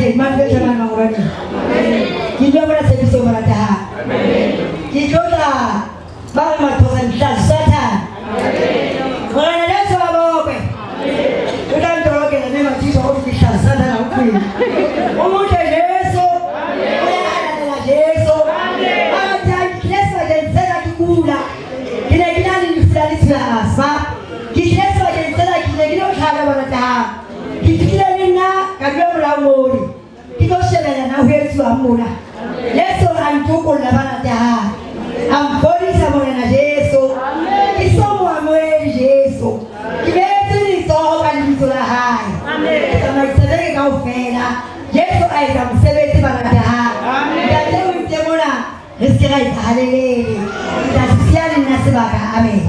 Amen. Matwe chama ngorani. Amen. Kita berasa bisa berada. Amen. Kita bawa matukan satan. Amen. Orang ada sebab apa? Kita terlalu kita ni masih sebab kita satan aku. Umur Yesus. Amen. Ada Yesus. Amen. Ada Yesus ada sana kikula. Kita ni sudah diselamat. Kita ada kita usaha berada. Kita ni na kadang berawal. Kita selalu na Yesus amuna. Yesus antukul na banata. Ampori sa muna na Yesus. Isomo amore Yesus. Kibetu ni so kanitulahay. Sa magsadari ka ufena. Yesus ay kamsebeti banata. Dati uite muna. Eskiray halele. Dasisiyan na sebaka. Amen.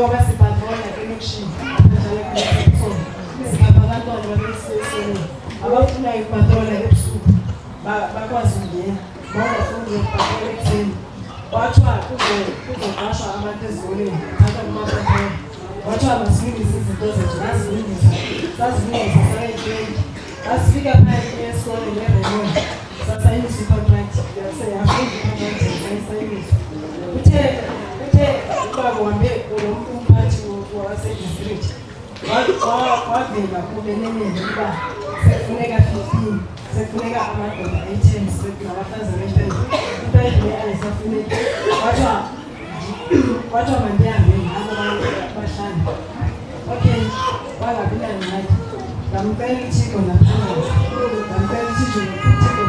njengoba sibhadrola connection sikhapha abantwana babeseseni abafunayo ukubhadrola ebusuku bakwazi ukungena bangafuni ukubhadrola ekuseni kwathiwa kuzoqashwa abantu ezikoleni thatha kumabhadrola kwathiwa masilungise izinto zethu sazilungisa sayekeni asifika phakathi esikole ngeremote sasayinisa i-contract yafunda i-contract sayisayinisa uthe ubaba uhambe umphathi wasedistrict wavela kubenemele ukuba sekufuneka 15 sekufuneka amadoda ayi-10 nabafazane into edlule ayisafuneki kwathiwa mandihambeni abantu abahlanu okay wangabi nangxaki ngamcela uThixo naphakathi ngamcela uThixo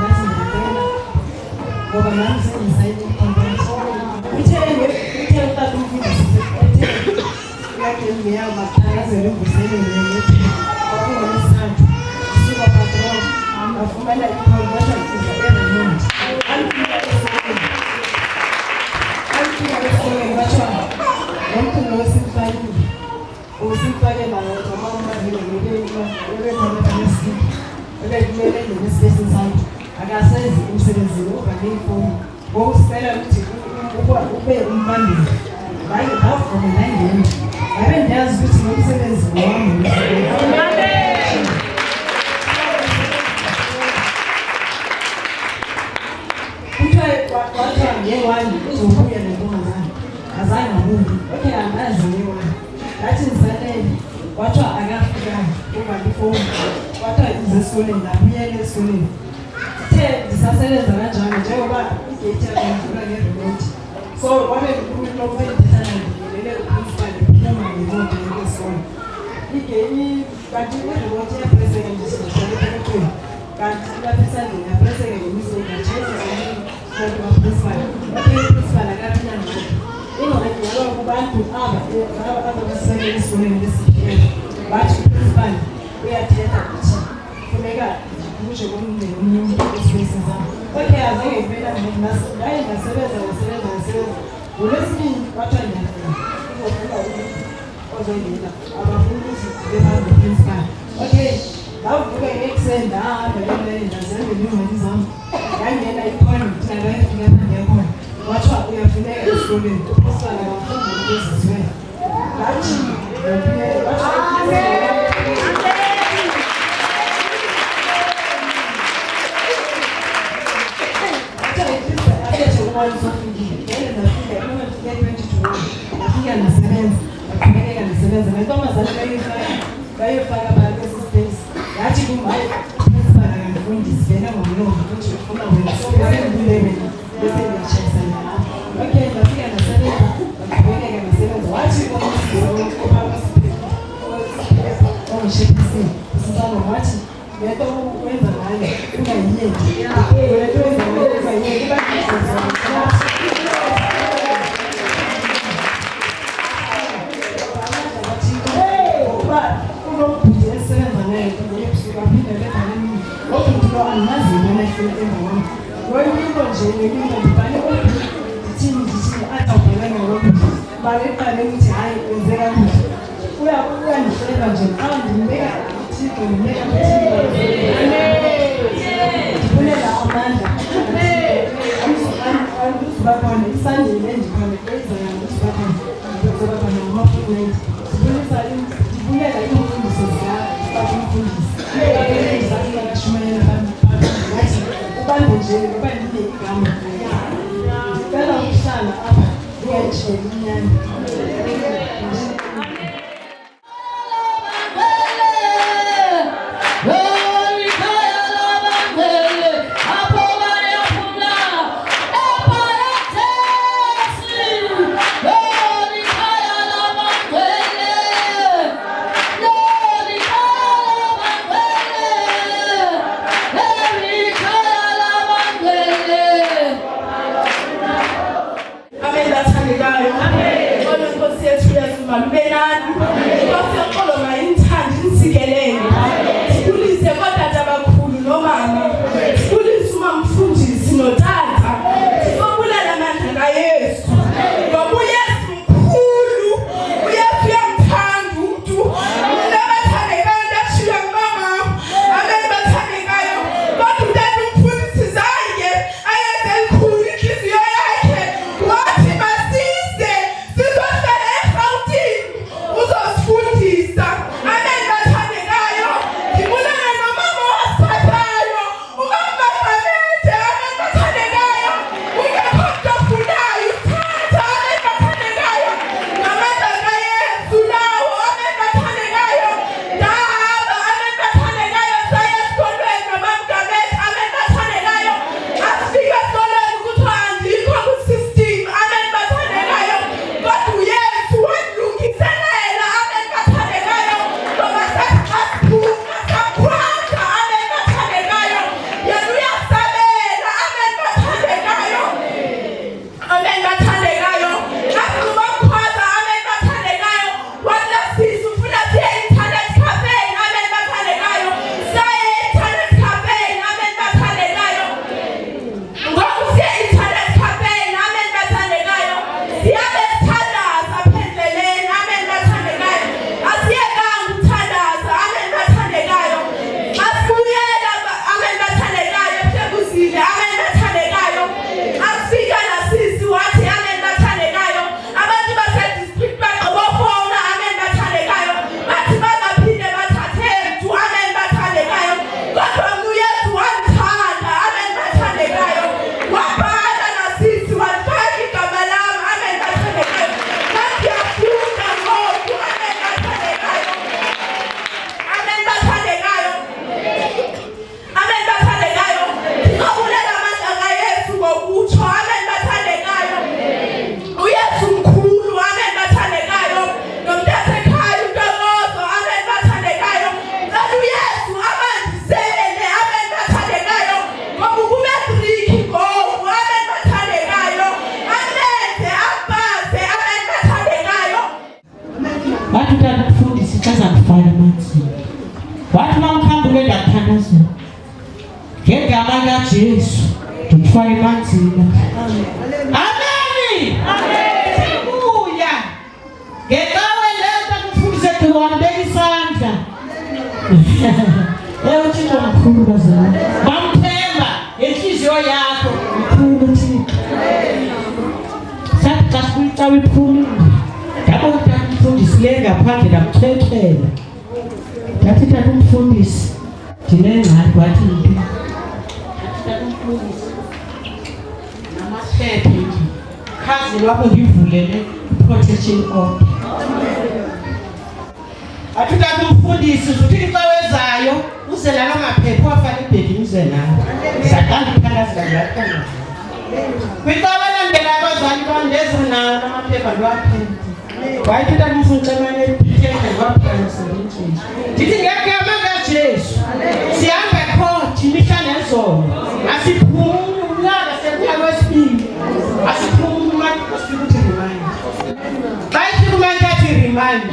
nathi ngicela ngoba nami sengisayine i-contract uthe utata umfundisi yakhe ngiyayo mathakazela imvuselelo yethu kwakungoLwesithathu sisuka patrol ngafumana ikholi kodwa ngisiza eRemote alifika esikoleni kwathiwa lomkhulu usimfake noma umavile ebekumele engene esipesini sakhe akasenzi emsebenzini uvale ifoni ngokusicela ukuthi ube umbambeli ngavuma nangena ngabe ndiyazi ukuthi ngomsebenzi wami kwathiwa ngewani uzobuya nentombazane azange abuye okay angazi ngewani ngathi ngisalele kwathiwa akafikanga uvale ifoni kwathiwa ize esikoleni ngabuyela esikoleni the ndisasebenza kanjalo njengoba igate yakavula ngeremote so kwabe lokuphendithana ngigelele uprincipal ephuma ngemoto yesikole kanti iremote iyapreseka nje sizohlala kanti lapha esandleni yapreseka ngemiseni yatshayisa principal principal akaphilanga ingxaki yalwa kubantu abasisakele esikoleni lesi-CPF bathi uprincipal uyathetha ukuthi funeka kusho komndeni omunye umuntu esipesini sami okay azange ngivela ngaye ngasebenza ngoLwesibili kwathiwa ngiyafika uzofuna ozoyela abafuna ukuthi behambe principal okay ngavuka ngekuseni ndahamba ngelayini zenze iy'ngane zami ngangena ikhona ngiyafika phandle yakhona kwathiwa uyafuneka esikoleni uprincipal akafunda ukuthi ezizwele ngathi nasebenza nentombazane bayofaka phakathi kwesispace yathi kumhayi principal akangifundisi vele ngomlomo ukuthi ufuna wena sokusengibuye wena bese ngiyashayisana lapho okay ngafika nasebenza ngaqhubekeka nasebenza wathi ongishephisile usisalo wathi lento wenza ngayo ungayiyeki lento wenza ngayo ungayiyeki Amen. ke ndakuthandazela ngegama likaJesu ngithwala emanzini. Amen. Haleluya. Ngecawe lento kufundise Gciwane beka isandla. Uthixo mkhulu bazalwane. Bamthemba inhliziyo yakho mkhulu Thixo. Sathi xa sicawe iphumile. Yabo utata umfundisi le ngaphandle namchethela. Ndathi tata umfundisi ndinengxaki wathi mphi. Tata umfundisi namaphepha nje. Khazi lapho ngivulele protection order. Athi tata umfundisi uthi xa wezayo uze lana maphepha afana ibhedi uze nayo. Saqala ukukhalazela ngiyakhona. Kwicala landela abazali bandeza nawo namaphepha ndiwaphethe. Wayithi tata umfundisi xemane phepha ndiwaphethe sebenzini. Ndithi ngegama likaJesu sihambe court imihla nezolo. Asiphumuli unyaka sekuya kwesibili. Asiphumuli manje kusikuthi remind. Xa isikumanje athi remind.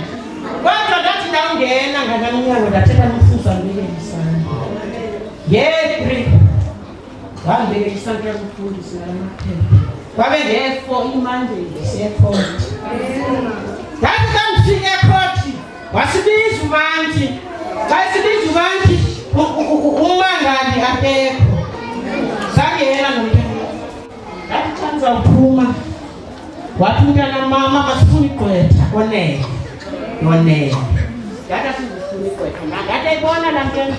Kodwa ndathi ndawungena nganamnyango ndathetha nomfuzi wambeke isandla. Nge-3 wambeke isandla kumfundisi nalamaphepha. Kwabe nge-4 iMonday siye-court. Ndathi ndamfika e-court wasibiza umanthi. Xa sibiza umanthi umangali akekho. Sangena nomphela. Ndathi xa ndizawuphuma wathi umntana mama masifuna igqwetha onele. Nonele. Dada sizifuna igqwetha. Ngade ibona la ntwana.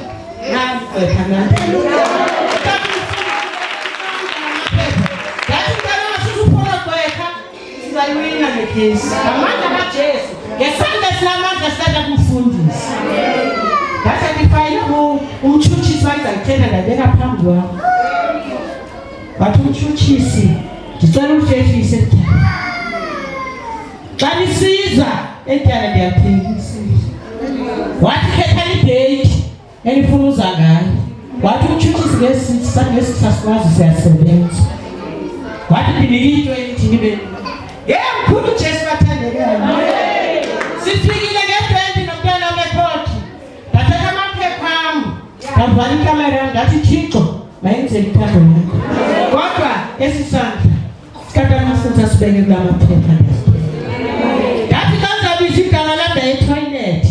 Nali igqwetha nami. Dada mntana masifuna igqwetha. Sizayibina nekesi. Amandla kaJesu. Ngesandla sinamandla sithatha kumfundisi. Dada ndifayile umtshutshisi wayezangithetha ndabeka phambi kwakho. Wathi umtshutshisi ndicela umhlehise etyala. Xa nisiza etyala ndiyaphekisa. Wathi khetha idate enifuna uza ngayo. Wathi umtshutshisi ngesi sasikwazi siyasebenza. Wathi ndinika into nibe. Mkhulu Jesu bathandekayo. Sifikile nge-20 nomntwana wekoti. Ndathatha amaphepha am. Ndavala ikamera ndathi Thixo mayenzele ithando lakho. Kodwa esi sandla sikade amafutha sibeke kula maphepha. Ndathi xa ndizabiza igama lam etoilet.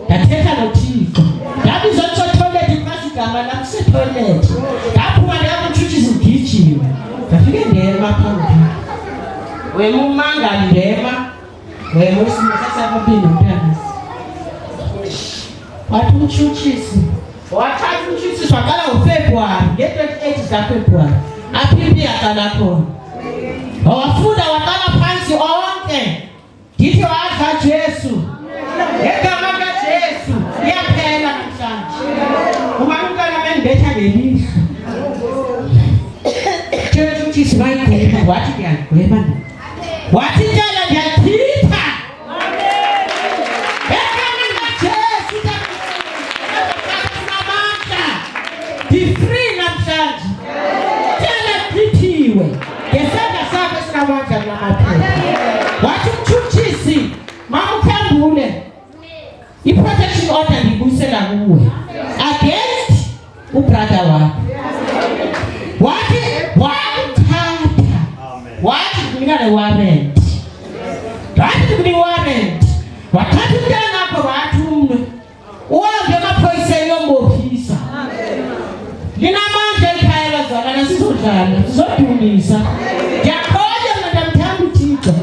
Ndathetha noThixo. Ndabiza toilet kwasi igama lam setoilet. Ndaphuma ndiyakumtshutshisa ugijima. Ndafike ndema phambili. Wena umangali ndema. Wena usimo sasababili umntana. Wathi umtshutshisi. Wathatha umtshutshisi waqala ngoFebruwari. Nge-28 zikaFebruwari. Aphinde yaqala khona. Wafunda waqala phansi onke. Ndithi wadla Jesu. Ngegama likaJesu iyaphela namhlanje. Uma umntwana bendibetha ngelihlo. Umtshutshisi bayigweba. Wathi ngiyagweba na. Wathi njalo ndiyachitha. Ngegama likaJesu namandla. Ndi-free namhlanje. Tshela chithiwe. Ngesandla sakho esinamandla namaphepha. Wathi umtshutshisi mamukhambule i-protection order ndibuyisela kuwe against ubrother wakho. Wathi wakuthatha. Wathi kunika le-warrant. Wathi kunika i-warrant. Wathatha umntana wakho wathi umnwe. Uhambe emaphoyiseni yombophisa. Linamandla ekhaya bazalwana sizodlala. Sizodumisa. Ndiyakholwa mna ndamthanda uThixo.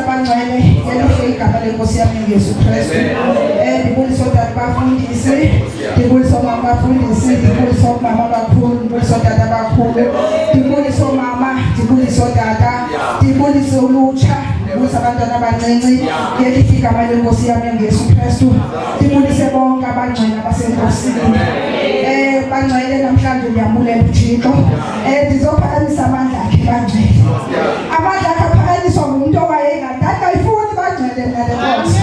Abangcwele elihle igama lenkosi yami uYesu Kristu. Ndibulisa otata bafundisi, ndibulisa omama bafundisi, ndibulisa omama abakhulu, ndibulisa otata abakhulu, ndibulisa omama, ndibulisa otata, ndibulisa ulutsha, ndibulisa abantwana abancinci ngelihle igama lenkosi yami uYesu Kristu. Ndibulise bonke abangcwele abasenkosini. Bangcwele namhlanje ndiyabulela uThixo. Ndizophakamisa amandla akhe bangcwele. Amandla akhe aphakanyiswa ngumuntu owayengadala ayifuni bangcwele nale nkosi.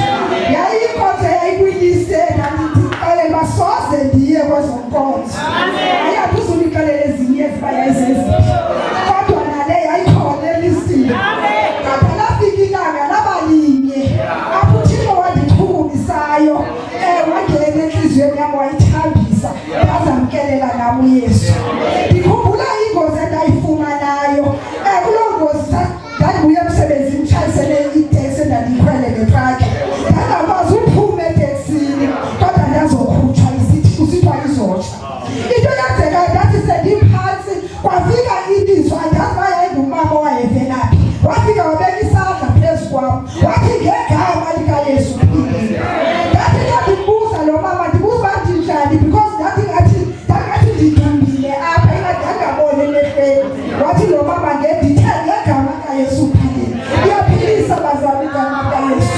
Yayinkonzo yayikuyisena ndithi basoze ndiye kwezo nkonzo. Ayathi uzunixelela ezinye ezibaya ezeziphi. Kodwa nale yayikhona elisini. Ngaphela fika ilanga ngayo wangena enhliziyweni yami wayithambisa ngazamkelela nami uYesu. Ngikhumbula ingozi endayifumanayo kuloo ngozi ndangibuya emsebenzini ngishayisele iteksi endandiyikhwele ngetraki ndangakwazi uphume eteksini kodwa ndazokhutshwa kusithiwa izotsha. Into yenzekayo ndathi sendiphansi kwafika ilizwi andazi uba yayingumama owayevelaphi wafika wabeka isandla phezu kwam wathi ngegama likaYesu phile. Ndathi ndimbuza lo mama ndibuza uba ndinjani because ndangathi ndidambile apha ingandangabone emehlweni. Wathi lo mama ndithe ngegama likaYesu phile. Iyaphilisa bazali igama likaYesu.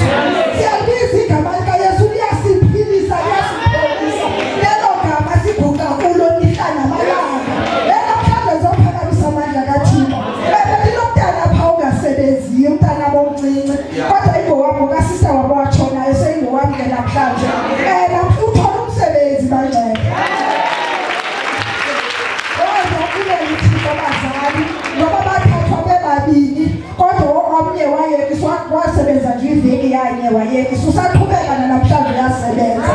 Siyalibiza igama likaYesu liyasiphilisa liyasipholisa. Lelo gama siguqa kulo mihla namalanga. Namhlanje zophakamisa amandla kaThixo. Bendinomntana apha ongasebenziyo umntana omncinci kodwa ingowami ngokasisa wabo watshonayo seyingowami ke namhlanje. Uthola umsebenzi banjani. Bazali ngoba bathathwa bebabili kodwa omnye wayekiswa wasebenza nje iveki yanye wayekiswa usaqhubeka namhlanje uyasebenza.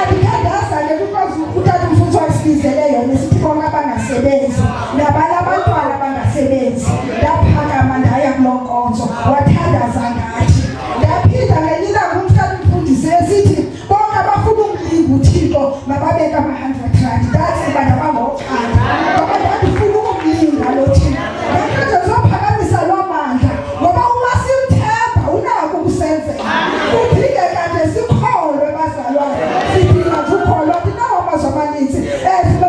Ndikhe ndazake because utata umfutho wasibizele yona sithi bonke abangasebenzi nabanye abantwana abangasebenzi. Ndaphakama ndaya kuloo nkonzo wathandaza ngathi. Ndaphinda ngelinye ilanga umntana umfundisi esithi bonke abafuna ukumlinga uThixo mababeke ama-100 ndathi abantu abangothanda ngoba ndandifuna ukumlinga lo Thixo. Namhlanje zophakamisa loo mandla ngoba uma simthemba unako ukusenzela. Kudingeka nje sikholwe bazalwane sidinga nje ukholwa. Ndinawo amazwi amaninzi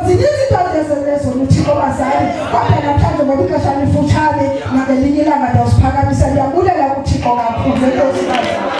zininzi into endezenlezo uThixo bazali kodwa namhlanje ngoba ixesha lifutshane nangelinye ilanga ndiyawusiphakamisa. Ndiyabulela kuThixo kakhulu enkosi bazali.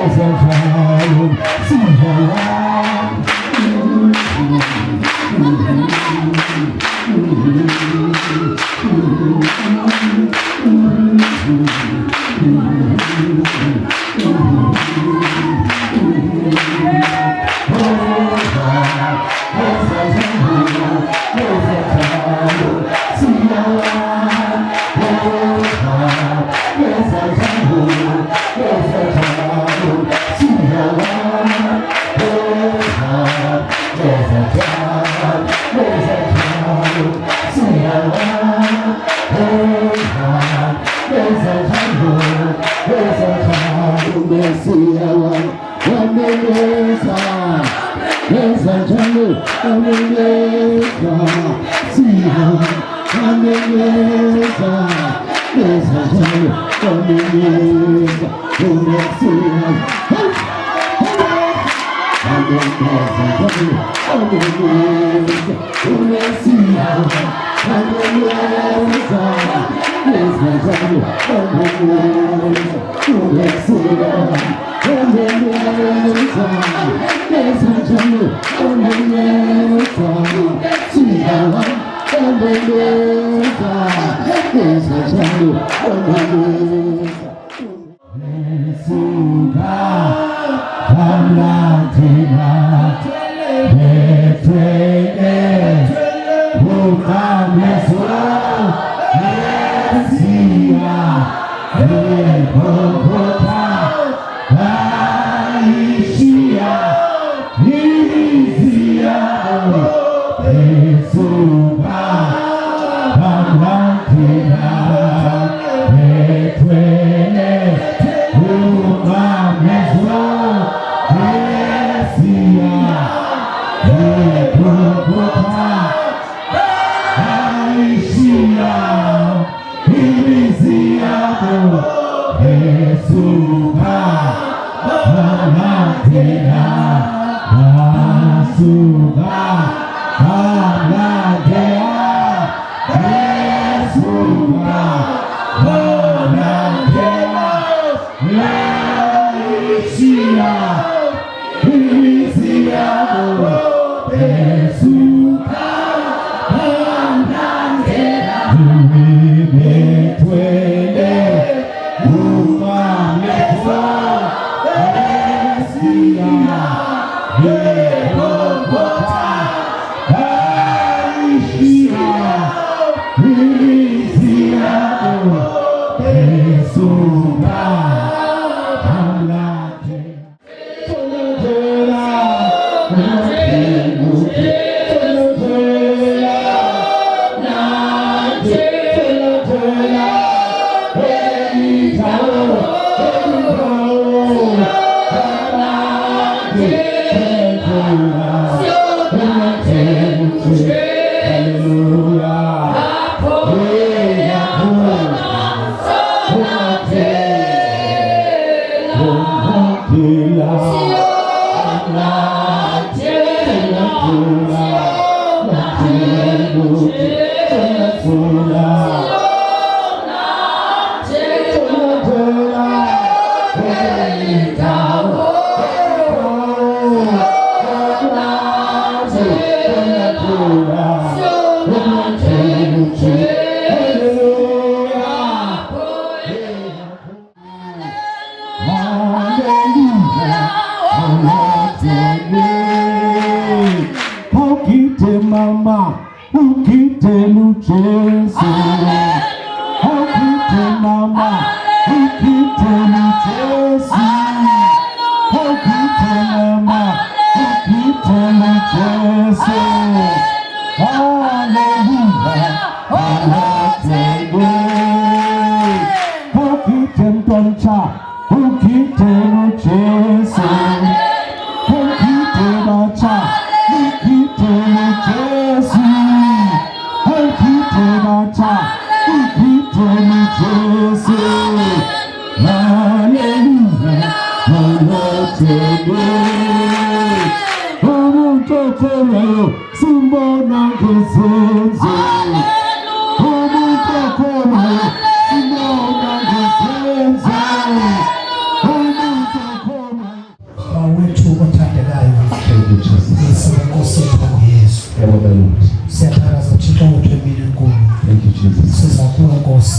Hallelujah.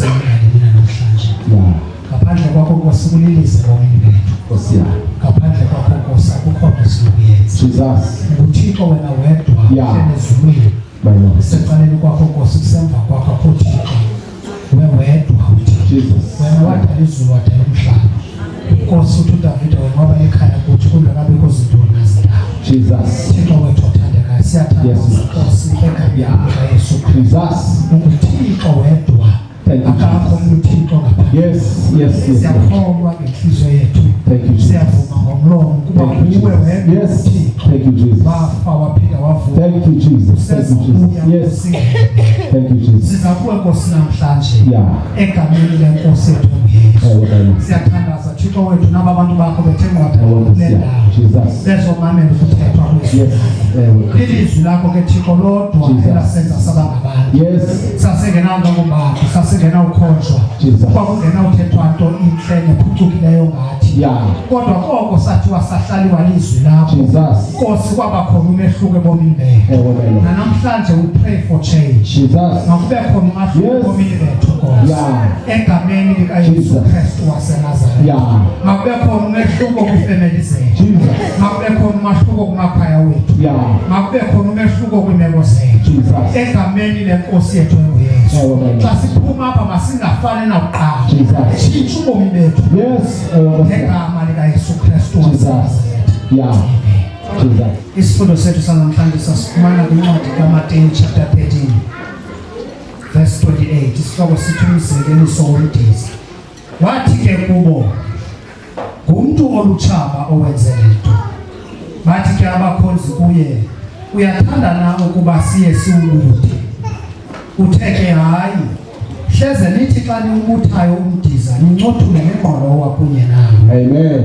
usemngane mina namhlanje. Ngaphandle kwakho Nkosi kulilise bomini bethu. Ngaphandle kwakho Nkosi akukho esinokuyenza. Jesus. UThixo wena wedwa ezulwini. Sicaleni kwakho Nkosi kusemva kwakho akho Thixo. Wena wedwa Jesus. Wena wadala izulu wadala umhlaba. Nkosi uthi uDavide wena waba ekhaya kuthi kungakabikho zinto nazindaba. Jesus. Thixo wethu othandekayo siyathanda Nkosi egameni likaYesu Kristu. UThixo wedwa. Akakho uThixo ngaphandle. Yes. Siyakholwa ngenhliziyo yethu. Thank you. Siyavuma ngomlomo kuba uwe wedwa. Yes. Thank you, Jesus. Wafa waphinda wavuka. Thank you, Jesus. Thank you, Jesus. Yes. Thank you, Jesus. Sizakuwe Nkosi namhlanje. Yeah. Egameni lenkosi yethu uYesu. Siyathandaza Thixo wethu naba abantu bakho bethengwa Jesus. bezomamela ukuthethwa kwethu. Yes. Ilizwi lakho ke Thixo lodwa elasenza sabangabantu. Yes. Sasengenanga ngobantu, sasengena ukhonjwa. Kwakungena uthethwa nto inhle nephucukileyo ngathi. Yeah. Kodwa koko sathiwa sahlaliwa lizwi lakho. Jesus. Nkosi kwaba khona umehluko ebomini bethu. Namhlanje we pray for change. Jesus. Makube khona umahluko ebomini bethu Nkosi. Egameni likaYesu Kristu waseNazareth. Makube khona umehluko kwifamily zethu. Makube khona umahluko kumakhaya wethu. Makube khona umehluko kwimeko zethu. Egameni lenkosi yethu uYesu. Xa siphuma apha masingafani nakuqala. Tshintsha ubomi bethu. Ngegama likaYesu Kristu waseNazareth. Jesus. Isifundo sethu sanamhlanje sasifumana kwincwadi kaMateyu chapter 13 verse 28. Isihloko sithi umzekeliso womdiza. Wathi ke kubo, ngumntu olutshaba owenze lento. Bathi ke abakhonzi kuye, uyathanda na ukuba siye siwubuthe? Uthe ke hayi, hleze nithi xa niwubuthayo umdiza nincothule ngengqolowa kunye nawo. Amen.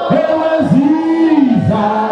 It was easy.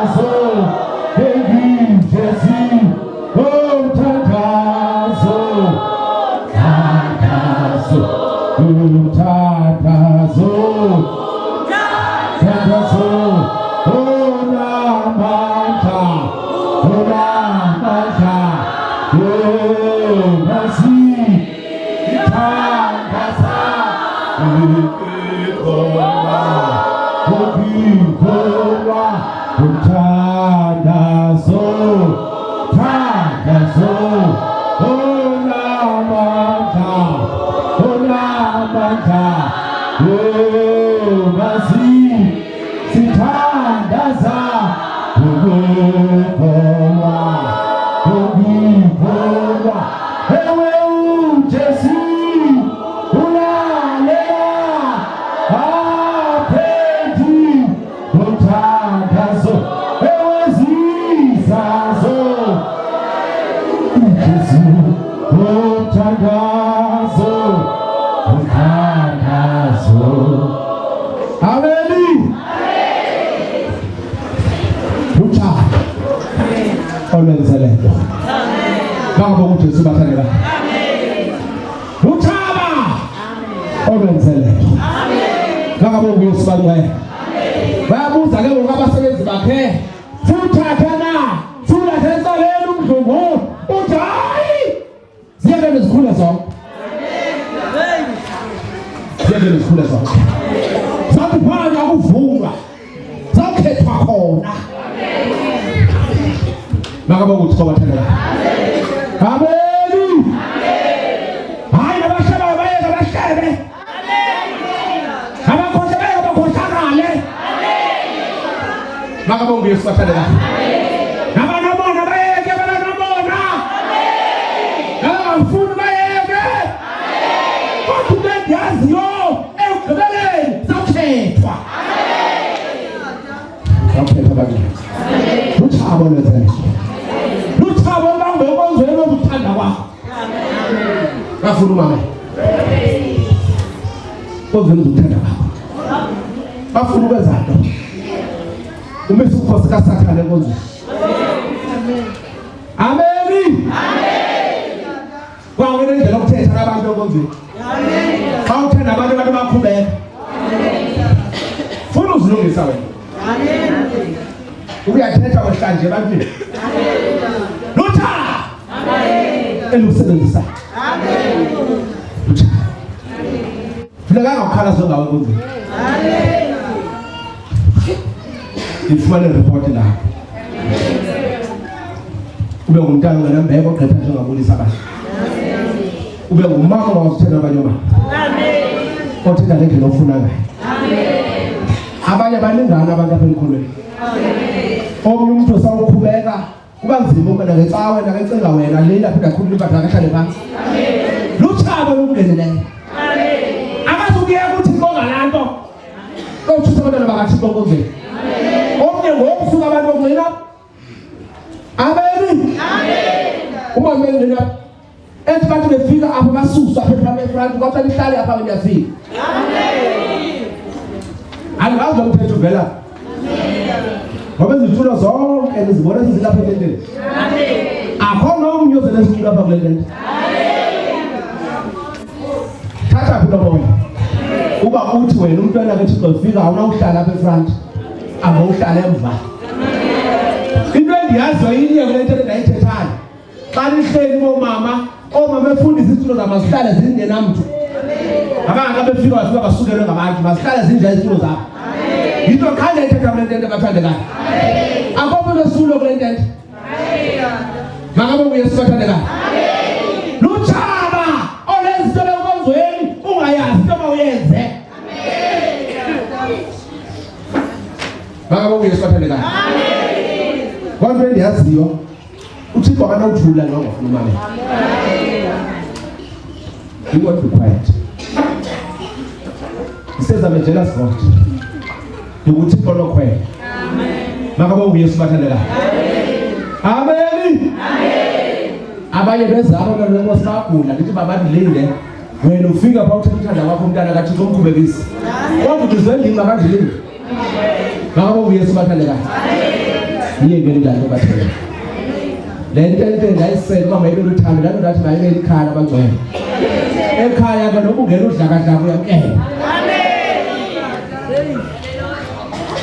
ekhaya ke noma ungena udlakadlaka uyamkela.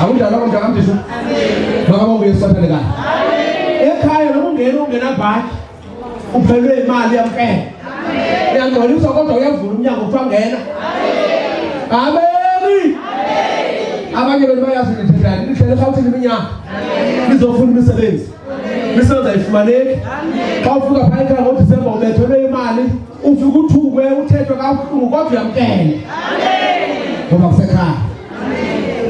Akunjalo konke kambiso. Makabonge Yesu bathandekayo. Ekhaya noma ungena bhaki uphelwe imali yamkela. Uyangcoliswa kodwa uyavula umnyango kuthiwa ngena. Amen. Abanye benu bayazi ngithethani nihlele eGauteng iminyaka. Nizofuna imisebenzi. Imisebenzi ayifumaneki. Xa ufika phakathi ngoDisemba ubethelwe imali, ufika uthukwe uthethwe kabuhlungu kodwa uyamkele. Ngoba kusekhaya.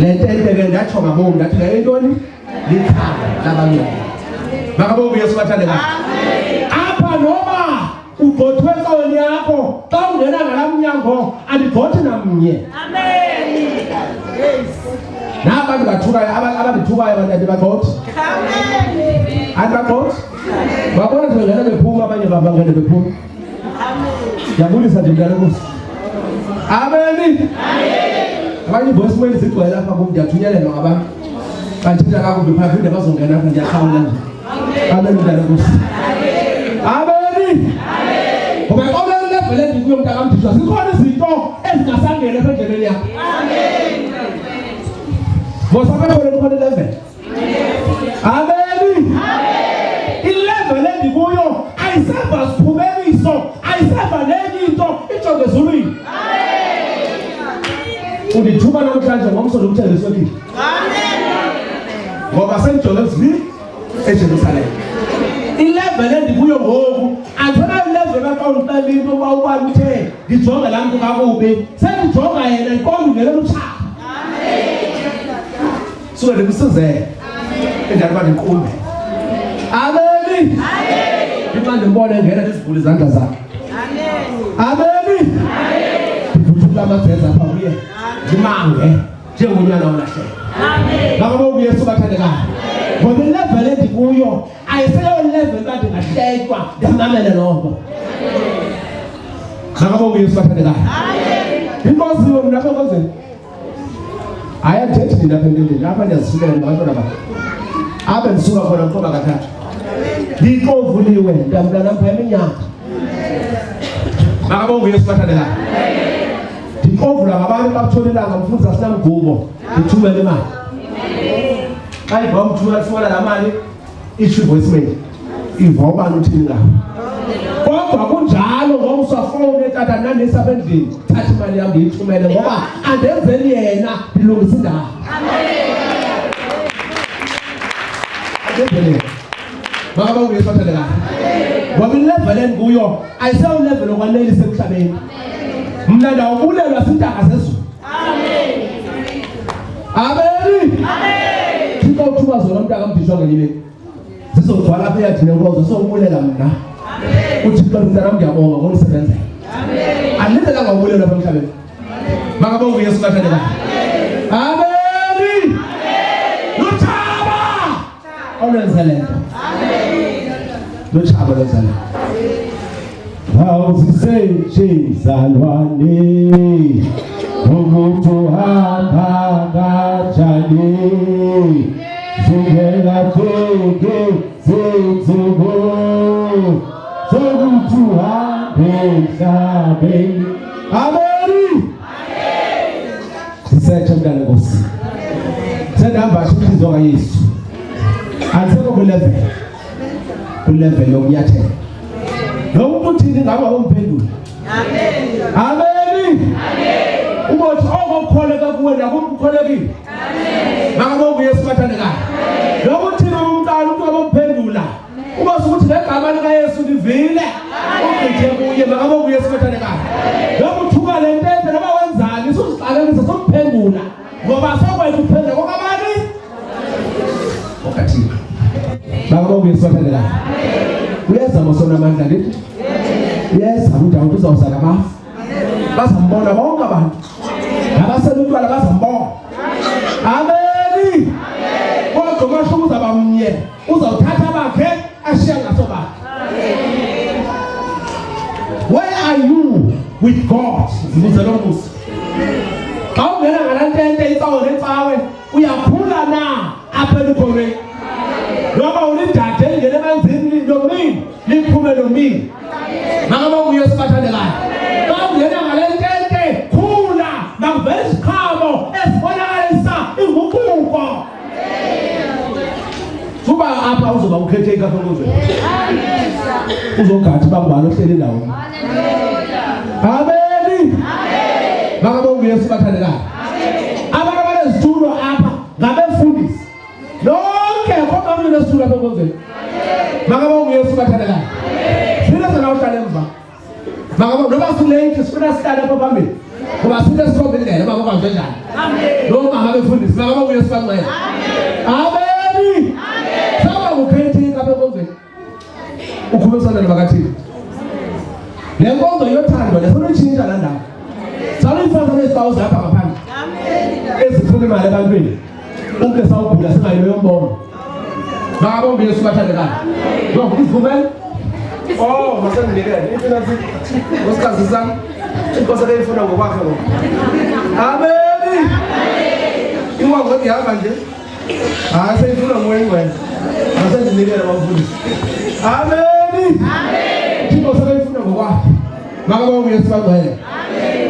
Le nto ke ndatsho ngabonga ndathi le ntoni likhaya labanye. Makabonge Yesu bathandekayo. Apha noma ugxothwe entloni yakho xa ungena ngalamnyango andigxothi namnye. Amen. Nabantu bathukayo ababithukayo abantwana bagxothi. Amen. Andibagxothi. Babona nje ngena bephuma abanye babangena bephuma. Amen. Yabulisa nje mntana Nkosi. Amen. Abanye boys mweli zigcwele lapha kum ndiyathunyelelwa ngabantu. Banthetha kakubi phaa phinde bazongena apha ndiyakhawula nje. Amen mntana Nkosi. Amen. Ngoba xa ulevele endikuyo mntakamdiswa zikhona izinto ezingasangena apha endleleni yakho. Amen. Mosaphe khona level. Amen. Ilevel endikuyo ayiseva siphumeliso, ayiseva nenye into ijonge ezulwini. Undithuba namhlanje ngomso ndikuthengiswe kini. Amen. Ngoba sendijonge ezulwini eJerusalem. Ilevel endikuyo ngoku andifuna ilevel kaXolisa into uba ubani uthe ndijonge laa mntu kakubi, sendijonga yena ndiqonda ungelela utshaba. Suke ndimsizele enjani uba ndiqumbe. Amen. Xa ndimbona engena ndizivule izandla zakhe. Amen. Ndivuthula amageza apha kuye ndimange njengonyana olahleka. Makabonge Yesu bathandekayo. Ngoba ilevel endikuyo ayiseyo level uba ndingahletywa ndimamele loo nto. Makabonge Yesu bathandekayo. Inkoziwe mna apha enkozini. Ayathethi nina apha endleleni apha ndiyazifikelela ngabantwana bakhe. Apha ndisuka khona mqoba kathathu. Ndixovuliwe ndamntana mpha iminyaka. Makabonge Yesu bathandekayo. Ndixovula ngabantu bakutholelanga mfundisa sinamgubo ndithumele imali. Xa iva umthumela sifuna laa mali itsho ivoicemail iva ubani uthini ngayo. Kodwa kunjalo ngomso afowune tata nandisi apha endlini thatha imali yam ndiyithumele ngoba andenzeli yena ndilungisa indawo. Andenzeli. Makabonge Yesu bathandekayo. Ngoba ilevel endikuyo ayiseyo level okwanelisa emhlabeni. Mna ndawubulelwa zintaka zezulu. Amen. Thixo uthuba zona mntakamdiswa ngenye imini zizogcwala apha eyadini enkozo sokubulela mna. Uthixo mntanam ndiyabonga ngomsebenzela. Andindelanga ubulelwa apha emhlabeni. Makabonge Yesu bathandekayo. Amen. Lutshaba olwenze le nto. Lutshaba olwenze le nto. Awuzisentshizalwane umuntu hamba kanjani zingela teke zinzubo zokuthi uhambe emhlabeni. Amen. Sisetshe mntana Nkosi. Sendihamba umhliziyo kaYesu. Andisekho kulevel yokunyathela. Nomuntu uthini ngabe awumphendula. Amen. Ubothi okukholeka kuwe nakukholekile. Makabonge Yesu bathandekayo. Nokuthi umntana umuntu abomphendula. Ubothi ukuthi ngegama lika Yesu livile. Ugqithe kuye makabonge Yesu bathandekayo. Nokuthuka le ntente noma wenzani usuzixakanisa somphendula. Ngoba sokwazi ukuphendula kokabani? Okathini. Makabonge Yesu bathandekayo. Uyeza mosona amandla lithi. Uyeza uDawudi uzawuzala abafu. Bazambona bonke abantu. Nabaselutshwala bazambona. Amen. Kodwa masho uzaba mnye uzawuthatha abakhe ashiya ngaso bakhe. Where are you with God? Zibuze lo mbuzo. Xa ungena ngalantente itsawo netsawe uyaphula na apha elukhoreni. Noma ulidade engene emanzini nomini liphume nomini. Makabonge Yesu bathandekayo. Xa ungena apha uzoba ukhetheka phezulu uzogada bangwalo ohleli nawo amen makabonga uYesu bathandekayo abantu abanezitulo apha ngabefundisi lonke kodwa umuntu nesitulo apha konzeni makabonga uYesu bathandekayo sina sana uhlala emva makabonga noma sulate sifuna sihlale apha phambili ngoba sithe sikhombe indlela makabonga njani amen noma ngabefundisi makabonga uYesu bangcwele amen saba ukhetheka apha konzeni ukhulumisana nabakathini le nkonzo yothandwa lesonotshintsha la ndawo saluyifaka nezibawu zapha ngaphandle ezifuna imali ebantwini umke sawugula singayilo yombono makabonga uYesu bathandekayo izivumele masendinikele ifinansi ngosikazi sami inkosi leyifuna ngokwakhe lo amen iwangoti ihamba nje hayi seyifuna ngoyingwena masendinikele bafundisi amen inkosi leyifuna ngokwakhe makabonga uYesu bangcwele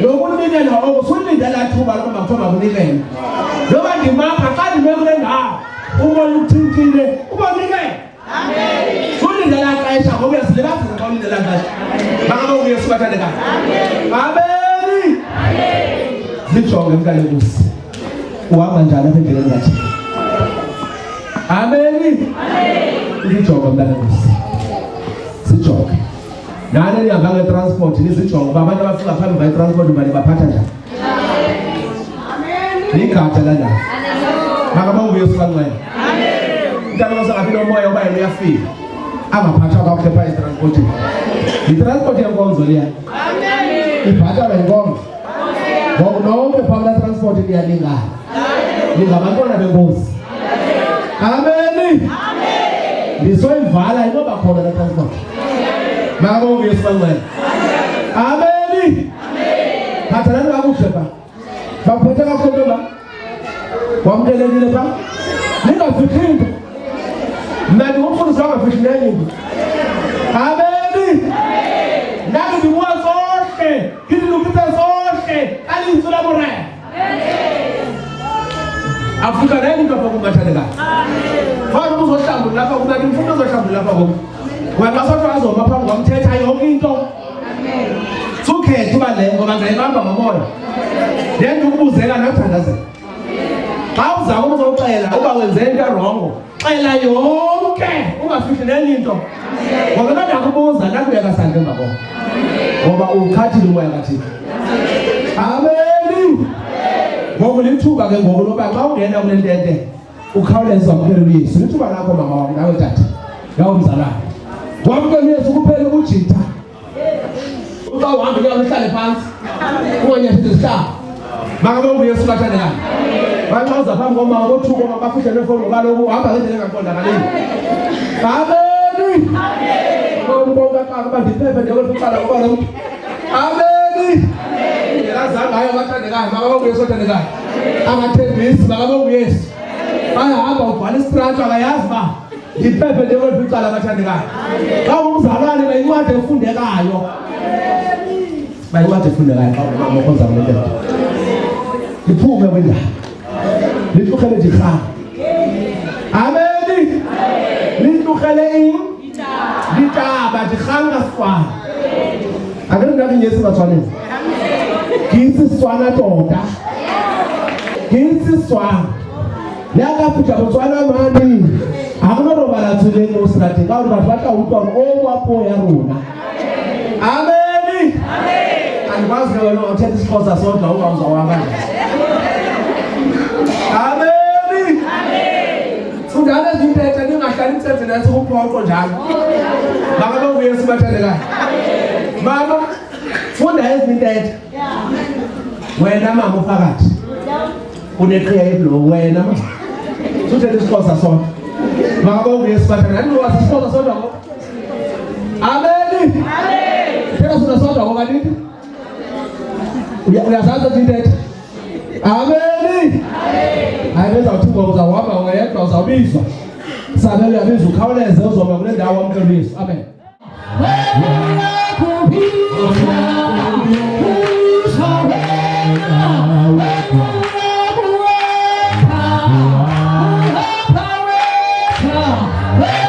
lokunikela okusulindela thuba lokuma kuthiwa makunikele noma ndimapha xa ndimekule ndawo umoya ukuthintile ubonikele amen sulindela xesha ngoba uyazilibazisa xa ulindela xesha makabonga uYesu bathandekayo amen zijonge mntanenkosi uhamba njani apha endleleni kathi amen zijonge mntanenkosi zijonge nani nihamba ngetransport nizijonge uba abantu abafika phambi kwetransport bani baphatha njani nigada la ndawo makabonga uYesu bangcwele mntana osangaphi nomoya uba yena uyafika angaphathwa kakuhle phaa etransportini itransport yenkonzo liya ibhatalwa yinkonzo ngoku nonke phaa kula transport liyalingana lingabantwana benkosi amen ndisoyivala inoba khona la transport makabonga uYesu bangcwele amen phathelani kakuhle phaa bakuphethe kakuhle ntoba wamkelekile phaa ningafihli into mna ndingumfundisi wangafihli nenye into amen nake ndibuwa sohle ngidilukise sohle alintsu laborena afika nenye into apha kungathandekayo fana uzohlambula lapha kumnati mfuna uzohlambula lapha kum ngoba xa sotho azoma phambi kwamthetha yonke into sukhetha uba le ngoba ndayibamba ngomoya le nto ukubuzela nakuthandazela xa uzama uzoxela uba wenze into erongo xela yonke ungafihli nenye into ngoba kade akubuza nakubeka sandle emva koko ngoba ukhathile umoya kaThixo amen ngoku lithuba ke ngoku loba xa ungena kule ntente ukhawuleze wamkele uYesu lithuba lakho mama wam nawe tata yawo mzalwane wamkele uYesu kuphele ukujitha uba uhambe kuya uhlale phansi unganyethisa isihlaba makabonga uYesu bathandekayo banxa uza phambi komama bothuko mabafishe nefoni kaloku uhamba ngendlela engaqondakaleni amen ngoba xa bandiphephe ndiyekuqala ngoba lo mntu amen ndiyazanga ngayo bathandekayo makabonga uYesu bathandekayo angathembisi makabonga uYesu ayahamba ubhala isitrato akayazi uba ndiphephe ndiyekuqala bathandekayo xa umzalwane bayincwadi efundekayo bayincwadi efundekayo xa umokoza kulento iphume kwendaba litlukhele dirham amen litlukhele ditaba dirham ka Setswana akere nna ke nyetse batswaneng ke itse Setswana tota ke itse Setswana le a ka fitlha Botswana mane ga gona robala tseleng mo serateng ka gore batho ba tla utlwa gore o wa puo ya rona amen andikwazi ke wena uthetha isiXhosa sodwa ungawuzawuhamba amen fundana ezintethe ningahlali nithethe nathi kuphoqo njalo makabonga uYesu bathandekayo mama funda ezintethe wena mama uphakathi uneqhiya eblo wena mama uthethe isiXhosa sodwa makabonga uYesu bathandekayo andikwazi isiXhosa sodwa ngo amen thetha sona sodwa ngo kanti uyazazi ezintethe amen hayi bezawuthimba uzawuhamba wedwa uzawubizwa sabe uyabizwa ukhawuleze uzoma kule ndawo wamkela uYesu amen Power,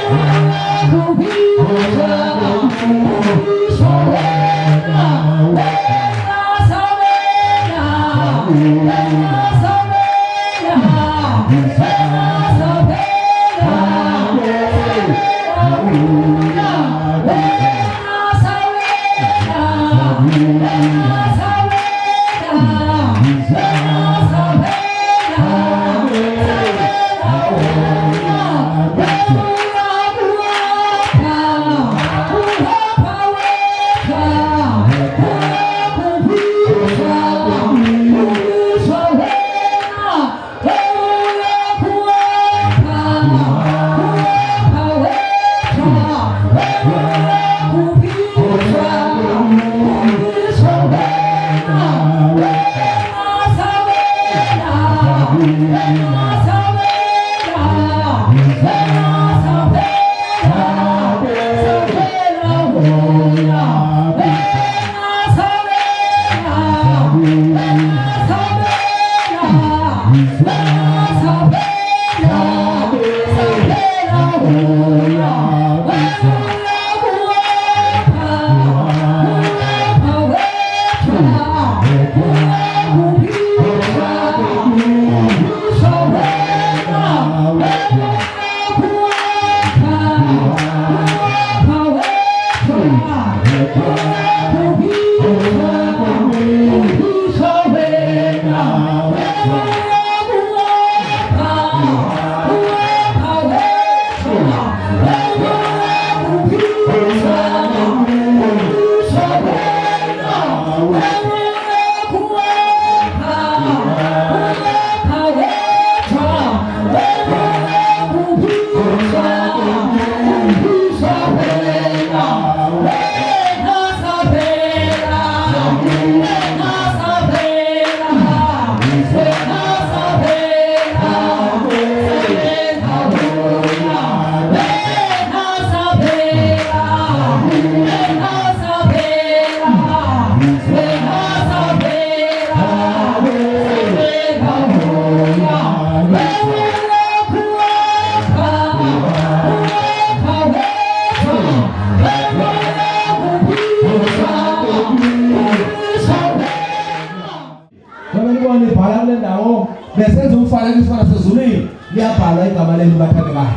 Besenza umfanekiso wasezulwini liyabhalwa igama lenu bathandekayo.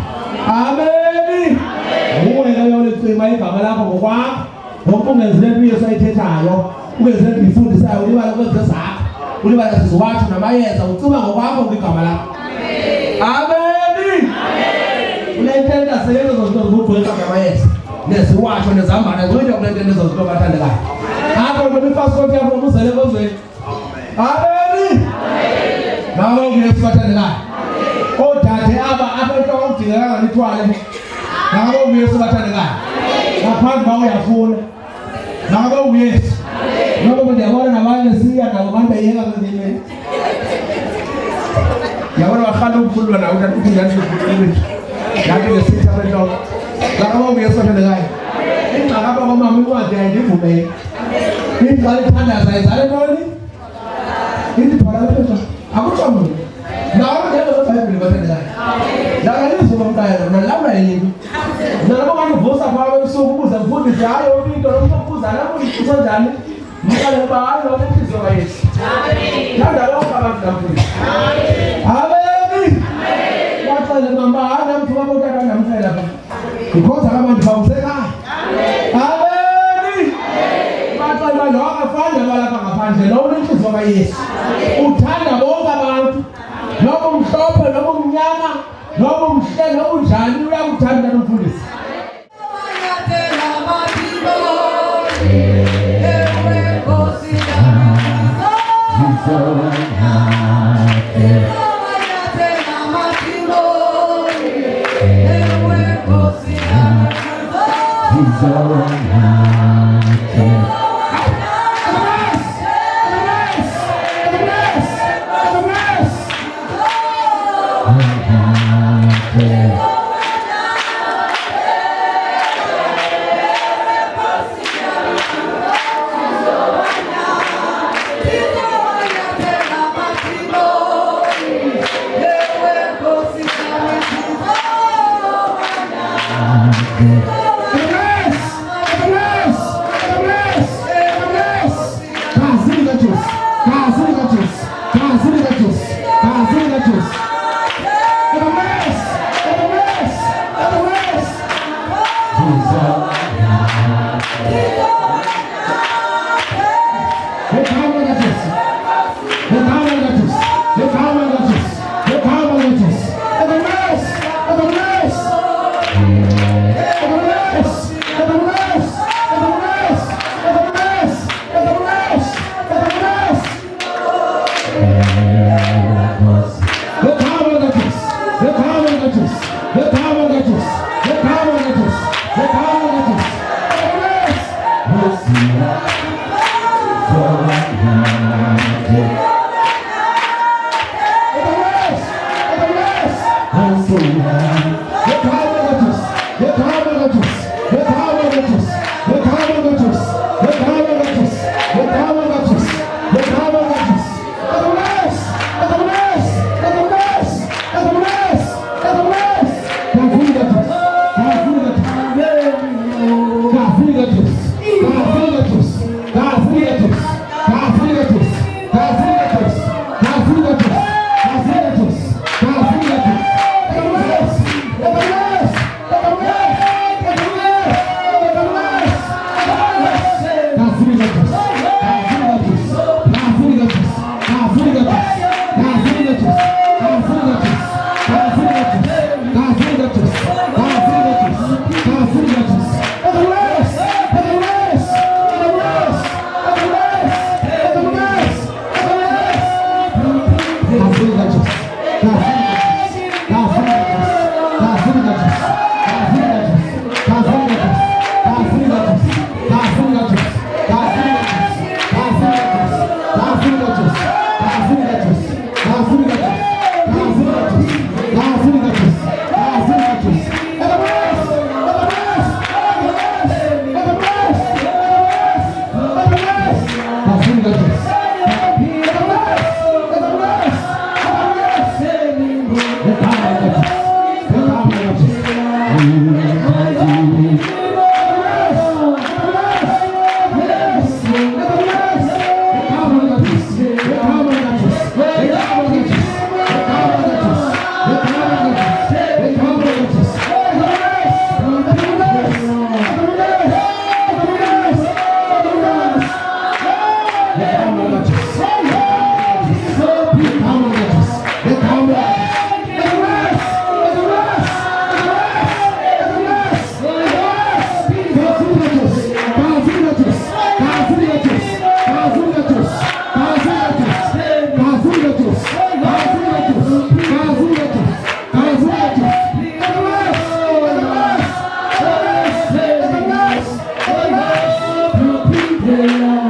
Amen. Uwena uyolicima igama lakho ngokwakho. Ngoba ungenzile impilo sayithethayo, ungenzile ndifundisayo ulibala kwenze zakho. Ulibala sizokwathi namayeza ucima ngokwakho ngigama lakho. Amen. Ulentenda seyenza zonke zokugcwala ngamayeza. Neziwasho nezambana zonke kulentenda zonke bathandekayo. Apho bemifasoti yakho uzele kozweni. Amen. Nawe uyesu bathandekayo. Odade aba abantwana okudingeka nithwale. Nawe uyesu bathandekayo. Ngaphandle bawo uyafuna. Nawe uyesu. Ngoba ndiyabona nabanye siya nabo abantu bayeka ngene. Yabona bakhala ukukhulula nawe kanti kunjani ukukhulula. Yathi ngesithi abantwana. Nawe uyesu bathandekayo. Ingxaka bomama incwadi ayivumeli. Ingxaki ithandaza izale noni? Indiphala lapha. Akutshomo. Nawe ngeke uBhayibheli bathandekayo. La ngizwe bomntana nalapha yini. Nalabo bangivusa kwawe usuku ukuze mfundise hayo into lokubuza lapho uyifuza njani. Mqale bayo lokuzwa kaYesu. Amen. Nanda lonke abantu namhlanje. Amen. Amen. Waxele mama hana mtu wabo utata namhlanje lapha. Because abantu bawusekhaya. Amen. Baxele lo afanye balapha ngaphandle lo unenhliziyo kaYesu. Uthanda bonke abantu. Noma umhlophe noma umnyama noma umhle noma unjani uyakuthanda nomfundisi. Yes!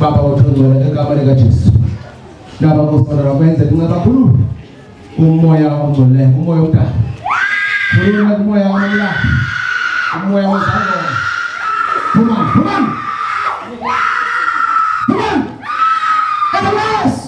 Baba uthongcwele ngegama likaJesu. Naba kusondela kwenze kunga kakhulu umoya ongcwele, umoya omdala. Khulula umoya wamla. Umoya wezandla. Come on, come on. Come on. Otherwise.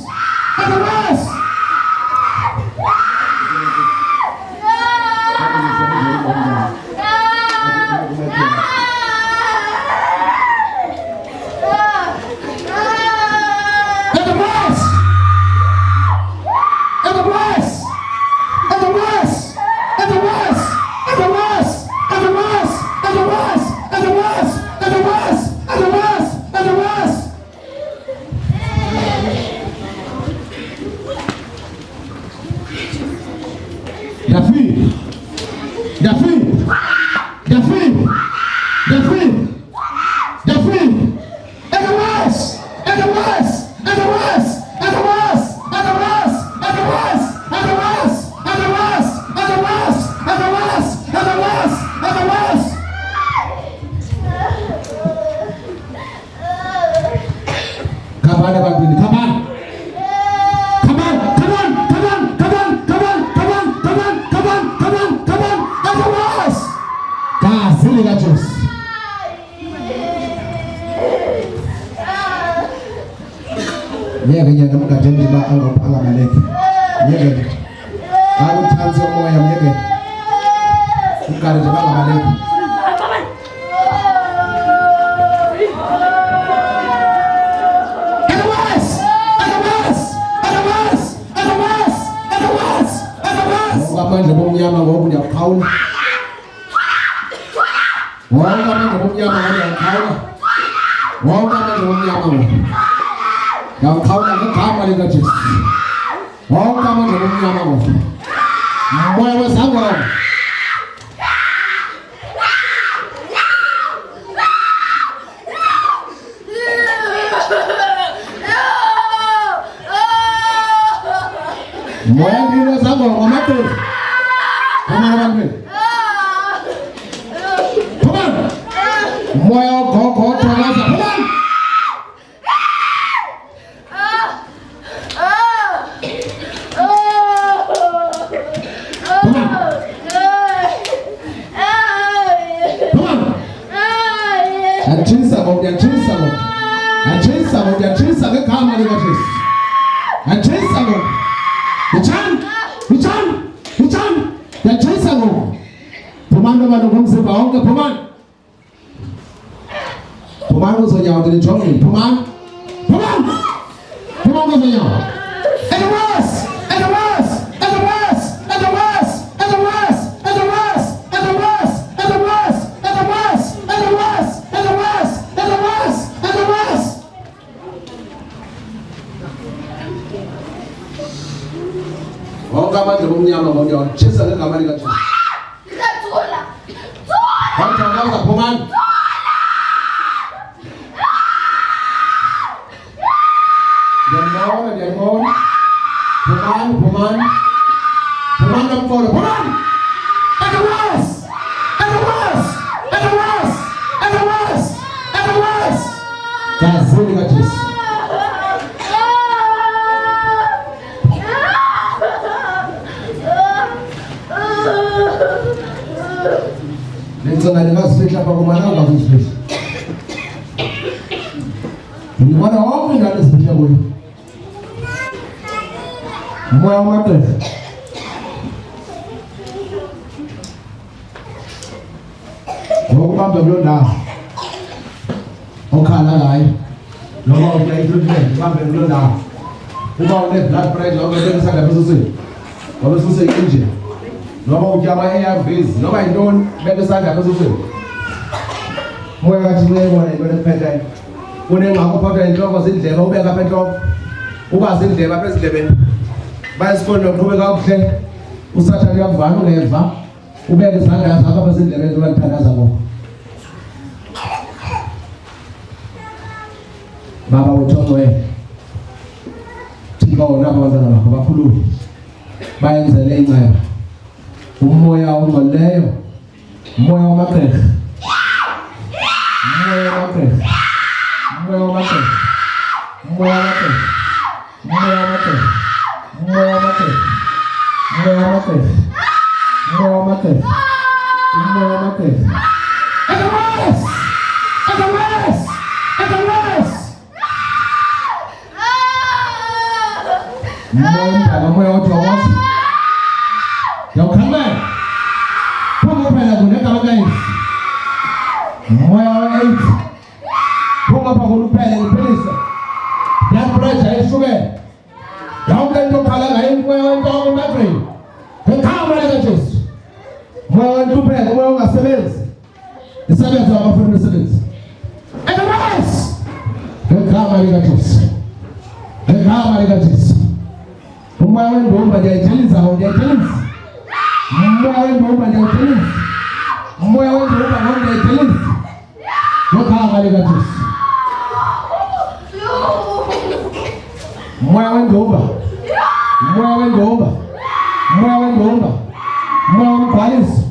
Yachayisa ngo. Ichan. Yachayisa ngo. Phumani abantu ngomzimba wonke phumani. Phumani uzonyawo ndinijongile phumani. Phumani uzonyawo. And the worst. Amandla omnyama ngonyona tshisa ngegama lika Jesu. Ngizathola. Waqhaqhaza phumani. Ndiyabona. Phumani. Phumani nomqolo. Phumani. And the worst. Ngazini kaJesu. Lentsana ngazifihla pha kumana ungazifihla. Ngibona wonke ingane ezifihla kuyo. Moya wamaqhele. Ngokubamba kulo ndawo. Okhala ngayo. Noma uyayithuthulela ubambe kulo ndawo. Uma une-blood pressure obebekisa lapha esiswini. Ngoba esisuse i-engine. Noma utya ama-ARVs noma yintoni beke isandla apha esiswini. Moya kathi uyayibona into ekuphethayo. Kunengxaki uphathwa yintloko zindlebe ubeka apha entloko. Ubazi indlebe apha ezindlebeni. Bayesikolweni noqhube kakuhle. Usathane uyakuvala ungeva. Ubeke izandla zakho apha ezindlebeni ubalithandaza ngoko. Baba wethu wewe. Thixo wona abantwana bakho bakhulule. Bayenzele inceba. Umoya ongcolileyo. Umoya wamaqhele. Moya watu wawazi. Yaukame. Punga pala kuneka magai. Moya wa 8. Punga pa kunupele nipelisa. Blood pressure isuge. Yauke ndo kala ngai moya wa ndogo matri. Kama leka Jesu. Moya wa ndupele moya wa sebenzi. Isebenzi wa mafundi sebenzi. Ekamasi. Kama leka Jesu. Umoya wendumba ndiyayithelisa ndiyayithelisa. Umoya wendumba ndiyayithelisa. Ngegama lika Jesu. Umoya wendumba. Umoya womgqwaliso.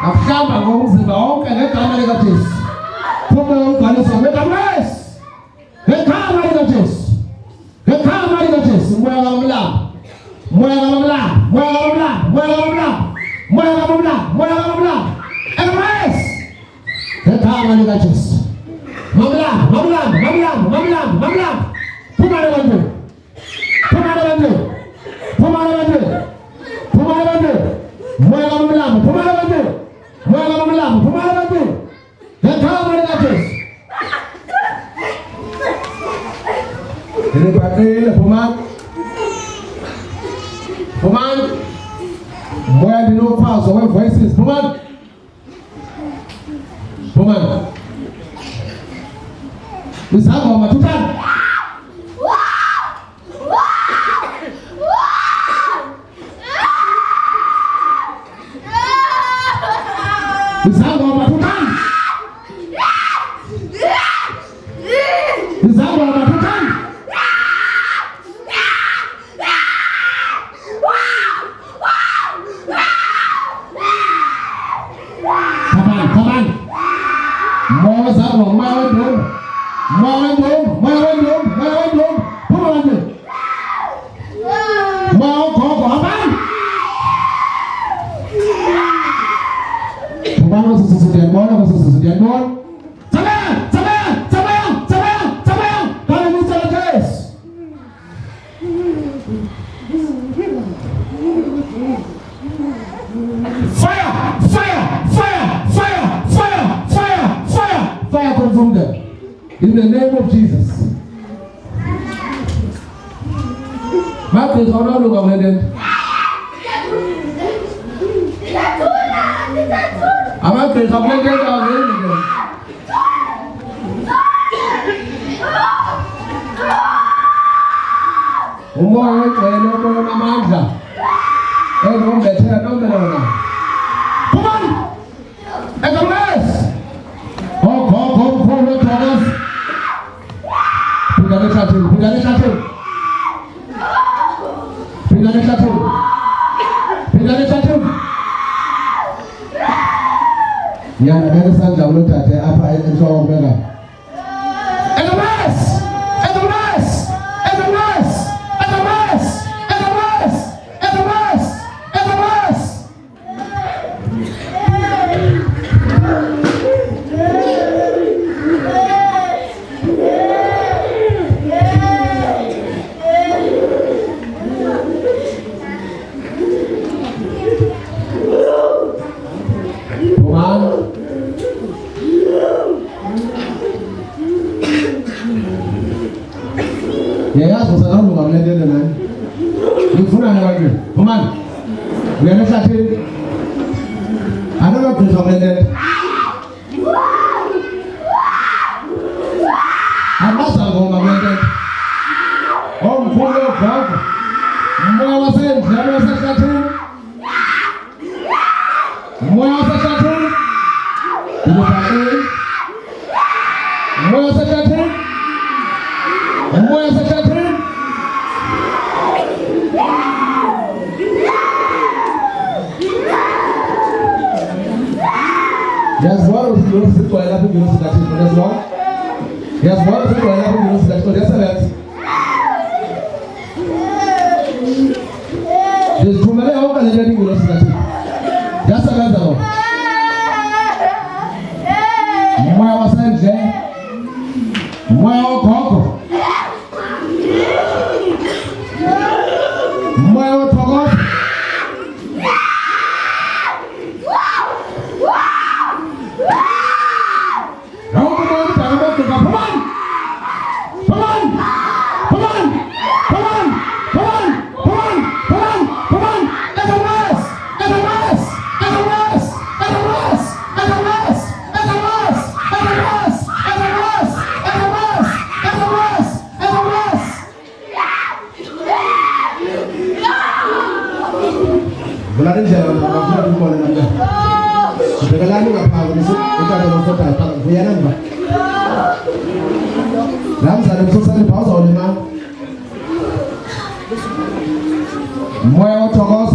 Akuhlamba ngomzimba wonke ngegama lika Jesu. Umoya womgqwaliso ngegama lika Jesu. Moya kamlambo. Ekamasi. Ngegama lika Jesu. Mamlambo. Phuma abantu. Moya kamlambo. Phuma abantu. Ngegama lika Jesu. Ini phumani. Moya ndinophazo we-voices. Phumani. Izangoma thuthani. Izangoma thuthani. Fire! Fire! Fire! Fire! Fire! Fire! Fire! Fire consume them. In the name of Jesus. Mark is on all over them. I'm not going to complain about it. Umboa wewe na manja. Ngombe tena ngombe naona. Come on. Egames. Go Thomas. Pigane shatu. Yana gani sanja ulota te apa enso mbega. Egames. Ya susah lu nggak belajar dengan infuna lagi, teman. Biar sakit. Ada nggak bisa belajar? Apa sanggup nggak belajar? Om punya kau, mau wasit, jangan sakit. Mau sakit? Tidak sakit. Mau sakit? Mau sakit? Yes, what is the most to ela pedindo se daqui para nós? Yes, what is to ela pedindo se daqui para essa vez? Descomele a outra linha de pedindo se daqui. Já sabe da não? Moa você já? Moa o coco. Moa o togo. Bulan jalan, bulan di mana nanda? Segala ni apa ni sih? Kita ada masalah apa? Buaya nanda. Ram sadam susah ni pausa oleh mana? Moya otogos.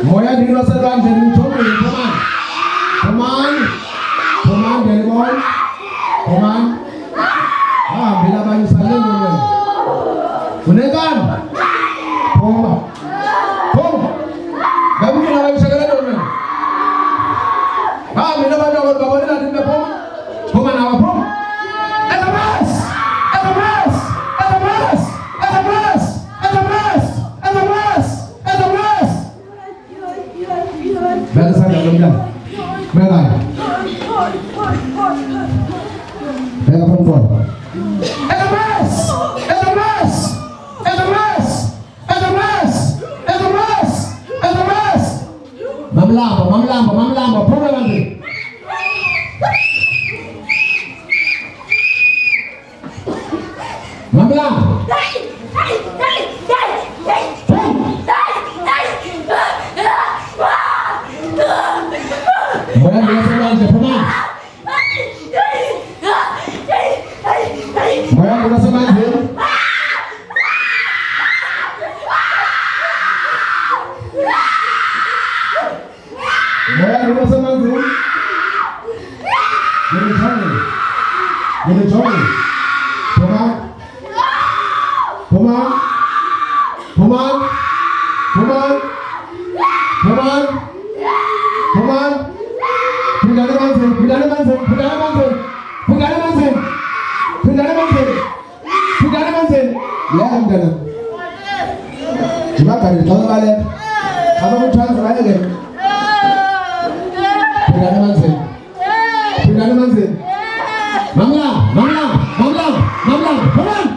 Moya di rasa dan jadi coba teman dari boy, teman. Bila banyak saling ni, bukan? Pom. Kami ni orang segala tu ni. Bila banyak orang bawa ni nanti pom. Poman apa pom? Edamas. Bela sana lomba. Bela. Bela pon. Edamas. Mamlamba, pon lagi. Mamlamba. Moya dia senang Jepang. Moya kita senang Jepang. Moya nimesemanzi. Johnny. Come on.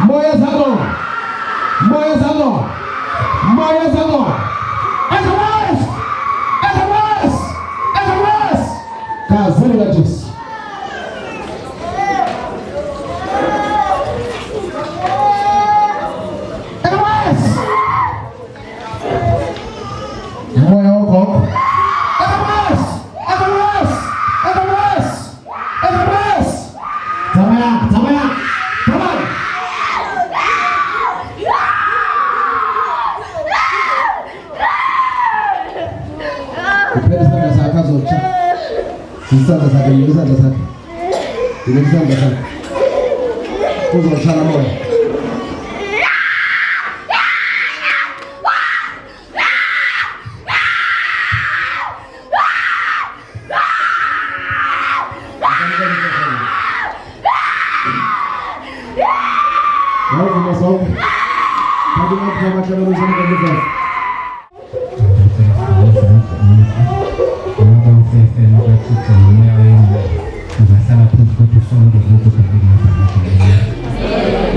Moya Zago. Moya Zago. Moya Zago. SOS! SOS! SOS! Kazali Gatis. SOS! Moya Oko. SOS! SOS! SOS! SOS! Zamaya, Zamaya. Come on. Isandla sakhe azotsha. Isandla sakhe, isandla sakhe. Isandla sakhe. Uzotshala moya. Vamos, moção. Pode ir lá para a câmera usando o microfone.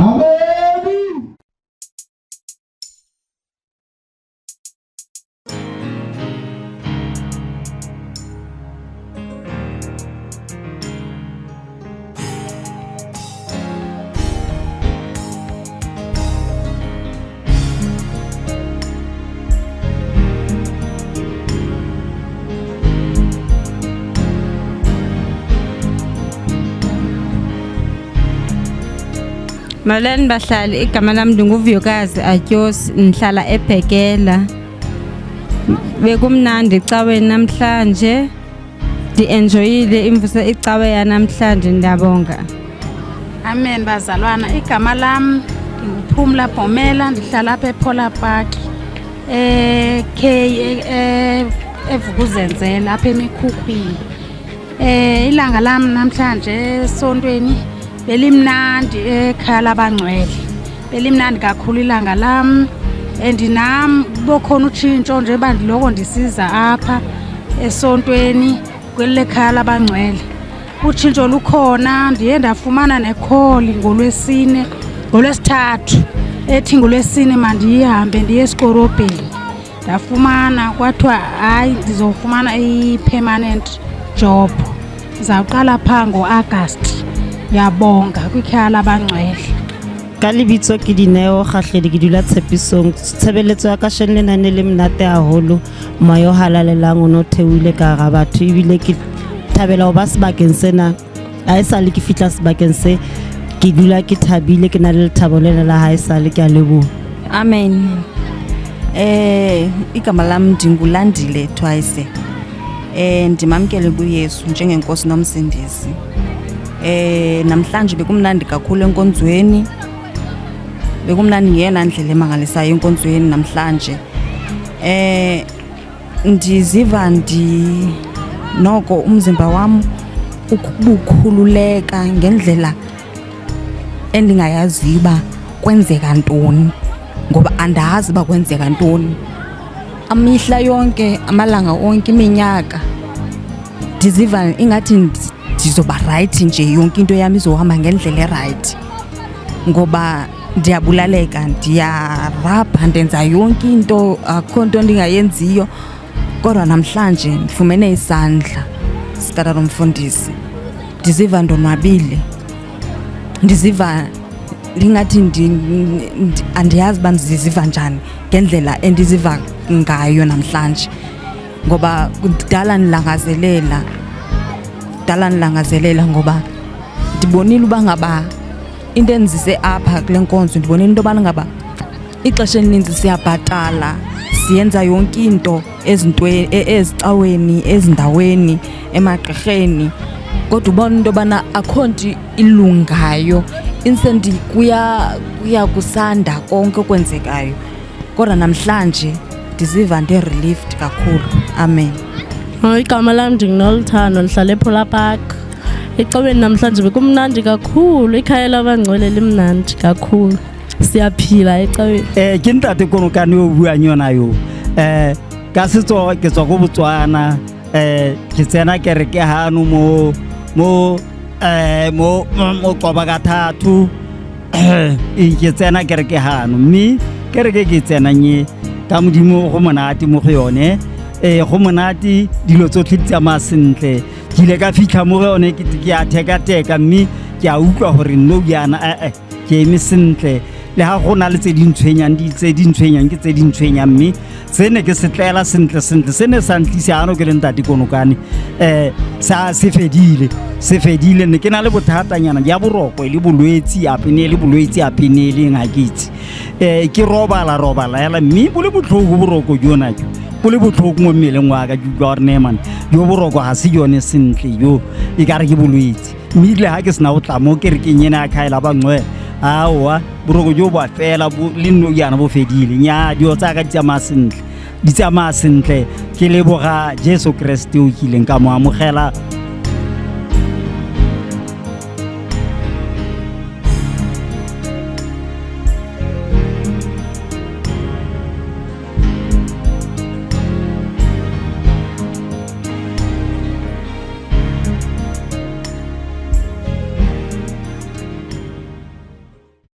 Amém! Molweni bahlali, igama lami ndinguVuyokazi Atyosi, ndihlala eBhekela. Bekumnandi icawe namhlanje, ndi-enjoyile imvuse icawe yanamhlanje, ndiyabonga. Amen bazalwana, igama lami nginguPhumla Bhomela, ndihlala apha ePolar Park eVukuzenzela apha eMikhukhwini. Ilanga lami namhlanje esontweni belimnandi ekhaya labangcwele. Belimnandi kakhulu ilanga lami, andinam bokhona utshintsho nje bandiloko ndisiza apha esontweni kwele khaya labangcwele. Utshintsho lukhona, ndiye ndafumana nekholi ngolwesine, ngolwesithathu ethi ngolwesine mandihambe ndiye esikorobheni. Ndafumana kwathiwa hayi ndizofumana i-permanent job. Ndizawuqala phaa ngo-August. Yabonga kwikhaya labangcwele. Ka lebitso ke Dineo Kgahledi, ke dula Tshepisong. Tshebeletso ya kasheno le nane le mnate haholo, moya o halalelang o no theohile ka hara batho, ebile ke thabela ho ba sebakeng sena. Haesale ke fihla sebakeng se, ke dula ke thabile, ke na le lethabo lena la haesale, ke a leboha. Amen. Igama lami ndinguLandile Twice. Ndimamkele kuYesu njengenkosi nomsindisi. Namhlanje bekumnandi kakhulu enkonzweni. Bekumnandi ngiyena ndlela emangalisayo enkonzweni namhlanje. Ndiziva noko umzimba wami ukukhululeka ngendlela endingayazi uba kwenzeka ntoni, ngoba andazi uba kwenzeka ntoni. Amihla yonke, amalanga onke, iminyaka ndiziva ingathi ndizoba right nje, yonke into yami izohamba ngendlela right, ngoba ndiyabulaleka, ndiyarabha, ndenza yonke into, akho nto ndingayenziyo. Kodwa namhlanje ndifumene isandla sikatata umfundisi, ndiziva ndonwabile, ndiziva lingathi andiyazi uba ndiziva njani ngendlela endiziva ngayo namhlanje, ngoba kudala nilangazelela ngoba ndibonile uba ngaba into enzise apha kule nkonzo, ndibonile into yoba ngaba ixesha elininzi siyabhatala, siyenza yonke into ezicaweni, ezindaweni, emagqirheni, kodwa ubona into yobana akho nto ilungayo, instead kuya kusanda konke okwenzekayo. Kodwa namhlanje ndiziva nde-relieved kakhulu. Amen. Igama lami ndinguNoluthando, ndihlala ePolar Park. Ecaweni namhlanje bekumnandi kakhulu, ikhaya labangcwele limnandi kakhulu, siyaphila ecaweni. Ke ntate Konokane o buang yona yo. Ka setso ke tswa go Botswana, ke tsena kereke hano mo Qoba ka Thato. ke tsena kereke hano mme kereke ke tsena nye ka modimo go monate mo go yone go monate dilo tsotlhe di tsamaya sentle ke ile ka fitlha mo go yone ke a teka mme ke a utlwa gore no yana ke eme sentle le ha go na le tse dintshwenyang ke tse dintshwenyang mme se ne ke setlela sentle se ne sa ntlise ano ke le ntate konokane se fedile ne ke na le bothatanyana ya boroko le bolwetsi a penele ngakitse ke robala yala mme bo le botlhoko boroko jona bo le botlhoko mo mmeleng wa ka jwa gore ne man yo boroko ga se yone sentle yo e ka re ke bolwetsi mme le ha ke sena o tla mo ke re ke nyena a khaela ba ngwe aowa boroko jo ba fela le no yana bo fedile nya dio tsa ka di tsamaya sentle ke leboga Jesu Kriste o kileng ka mo amogela